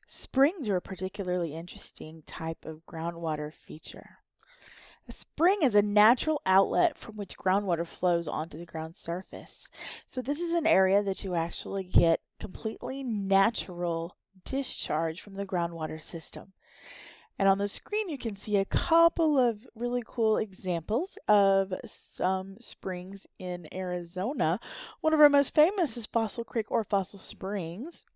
Springs are a particularly interesting type of groundwater feature. A spring is a natural outlet from which groundwater flows onto the ground surface. So this is an area that you actually get completely natural discharge from the groundwater system. And on the screen you can see a couple of really cool examples of some springs in Arizona. One of our most famous is Fossil Creek or Fossil Springs.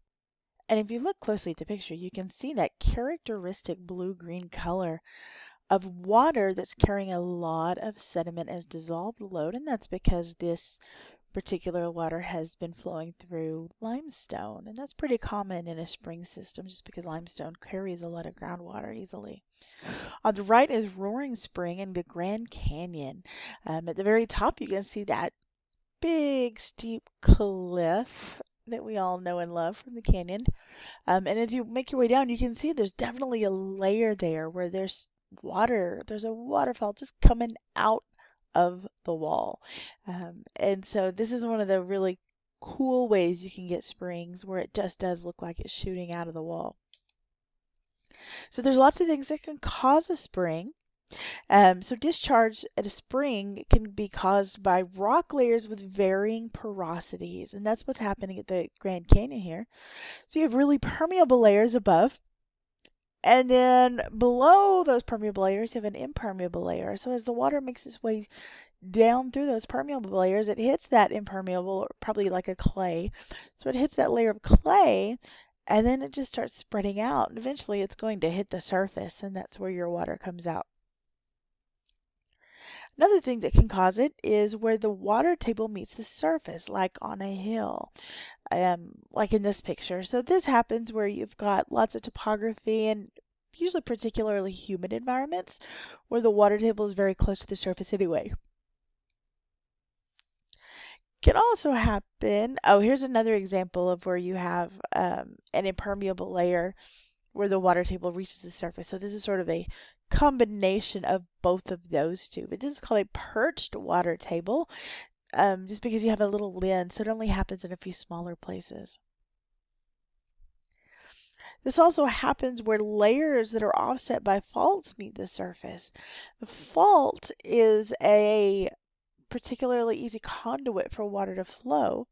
And if you look closely at the picture, you can see that characteristic blue-green color of water that's carrying a lot of sediment as dissolved load, and that's because this particular water has been flowing through limestone, and that's pretty common in a spring system just because limestone carries a lot of groundwater easily. On the right is Roaring Spring in the Grand Canyon. At the very top, you can see that big steep cliff that we all know and love from the canyon. And as you make your way down, you can see there's definitely a layer there where there's water. There's a waterfall just coming out of the wall. And so this is one of the really cool ways you can get springs where it just does look like it's shooting out of the wall. So there's lots of things that can cause a spring. So discharge at a spring can be caused by rock layers with varying porosities, and that's what's happening at the Grand Canyon here. So you have really permeable layers above, and then below those permeable layers, you have an impermeable layer. So as the water makes its way down through those permeable layers, it hits that impermeable, or probably like a clay. So it hits that layer of clay, and then it just starts spreading out. And eventually it's going to hit the surface, and that's where your water comes out. Another thing that can cause it is where the water table meets the surface, like on a hill, like in this picture. So this happens where you've got lots of topography and usually particularly humid environments where the water table is very close to the surface anyway. Can also happen, oh, here's another example of where you have an impermeable layer where the water table reaches the surface. So this is sort of a combination of both of those two. But this is called a perched water table, just because you have a little lens, so it only happens in a few smaller places. This also happens where layers that are offset by faults meet the surface. The fault is a particularly easy conduit for water to flow.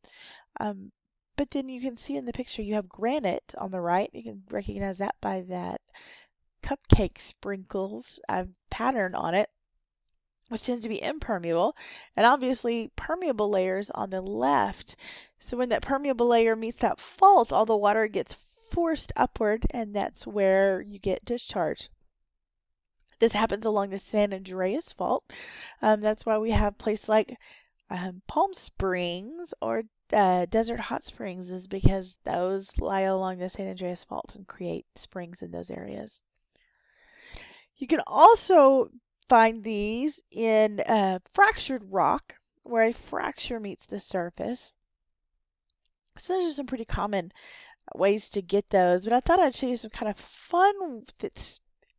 Um, but then you can see in the picture you have granite on the right. You can recognize that by that cupcake sprinkles pattern on it, which tends to be impermeable, and obviously permeable layers on the left. So when that permeable layer meets that fault, all the water gets forced upward, and that's where you get discharge. This happens along the San Andreas Fault. That's why we have places like Palm Springs or Desert Hot Springs, is because those lie along the San Andreas Fault and create springs in those areas. You can also find these in fractured rock, where a fracture meets the surface. So those are some pretty common ways to get those, but I thought I'd show you some kind of fun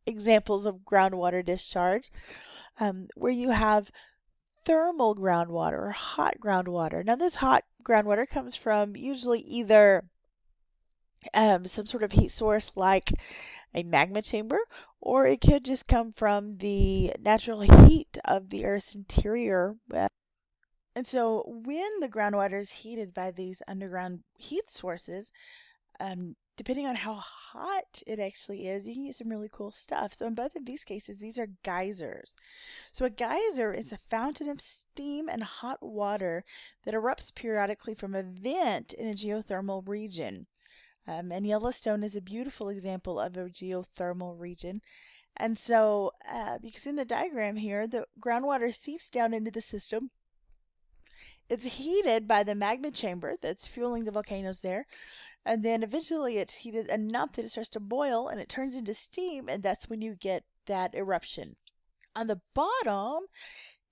examples of groundwater discharge, where you have thermal groundwater or hot groundwater. Now this hot groundwater comes from usually either some sort of heat source like a magma chamber, or it could just come from the natural heat of the Earth's interior. And so when the groundwater is heated by these underground heat sources, depending on how hot it actually is, you can get some really cool stuff. So in both of these cases, these are geysers. So a geyser is a fountain of steam and hot water that erupts periodically from a vent in a geothermal region. And Yellowstone is a beautiful example of a geothermal region. And so you can see in the diagram here, the groundwater seeps down into the system. It's heated by the magma chamber that's fueling the volcanoes there. And then eventually it's heated enough that it starts to boil and it turns into steam, and that's when you get that eruption. On the bottom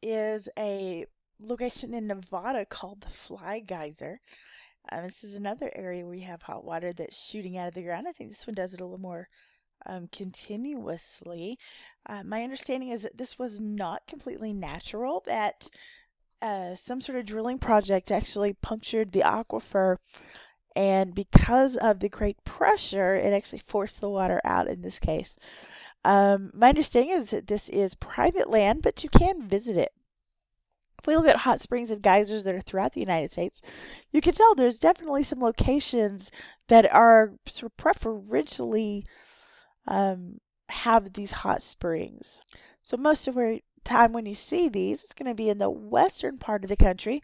is a location in Nevada called the Fly Geyser. This is another area where you have hot water that's shooting out of the ground. I think this one does it a little more continuously. My understanding is that this was not completely natural, that some sort of drilling project actually punctured the aquifer And because of the great pressure, it actually forced the water out in this case. My understanding is that this is private land, but you can visit it. If we look at hot springs and geysers that are throughout the United States, you can tell there's definitely some locations that are sort of preferentially um, have these hot springs. So most of the time when you see these, it's going to be in the western part of the country.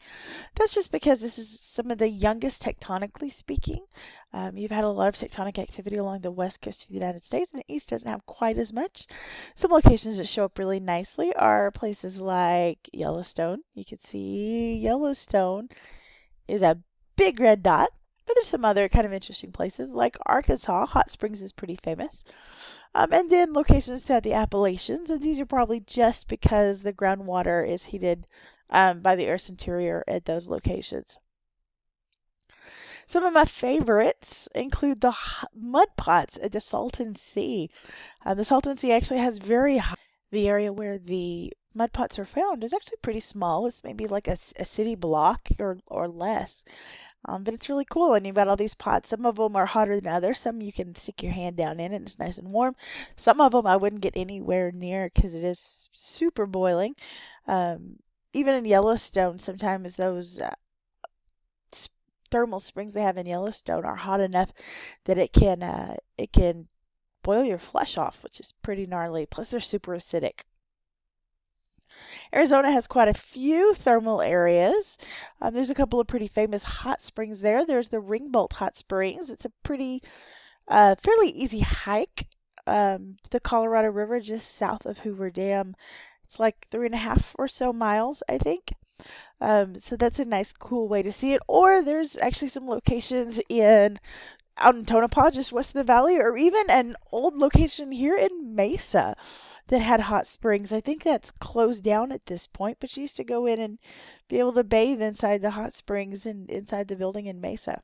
That's just because this is some of the youngest tectonically speaking. You've had a lot of tectonic activity along the west coast of the United States, and the east doesn't have quite as much. Some locations that show up really nicely are places like Yellowstone. You can see Yellowstone is a big red dot, but there's some other kind of interesting places like Arkansas. Hot Springs is pretty famous. And then locations throughout the Appalachians, and these are probably just because the groundwater is heated by the Earth's interior at those locations. Some of my favorites include the mud pots at the Salton Sea. The Salton Sea actually has very high. The area where the mud pots are found is actually pretty small. It's maybe like a city block or less. But it's really cool, and you've got all these pots. Some of them are hotter than others. Some you can stick your hand down in and it's nice and warm. Some of them I wouldn't get anywhere near because it is super boiling. Even in Yellowstone, sometimes those thermal springs they have in Yellowstone are hot enough that it can boil your flesh off, which is pretty gnarly. Plus, they're super acidic. Arizona has quite a few thermal areas. There's a couple of pretty famous hot springs there. There's the Ringbolt Hot Springs. It's a pretty, fairly easy hike. The Colorado River just south of Hoover Dam. It's like 3.5 or so miles, I think. So that's a nice, cool way to see it. Or there's actually some locations out in Tonopah, just west of the valley, or even an old location here in Mesa that had hot springs. I think that's closed down at this point, but you used to go in and be able to bathe inside the hot springs and inside the building in Mesa.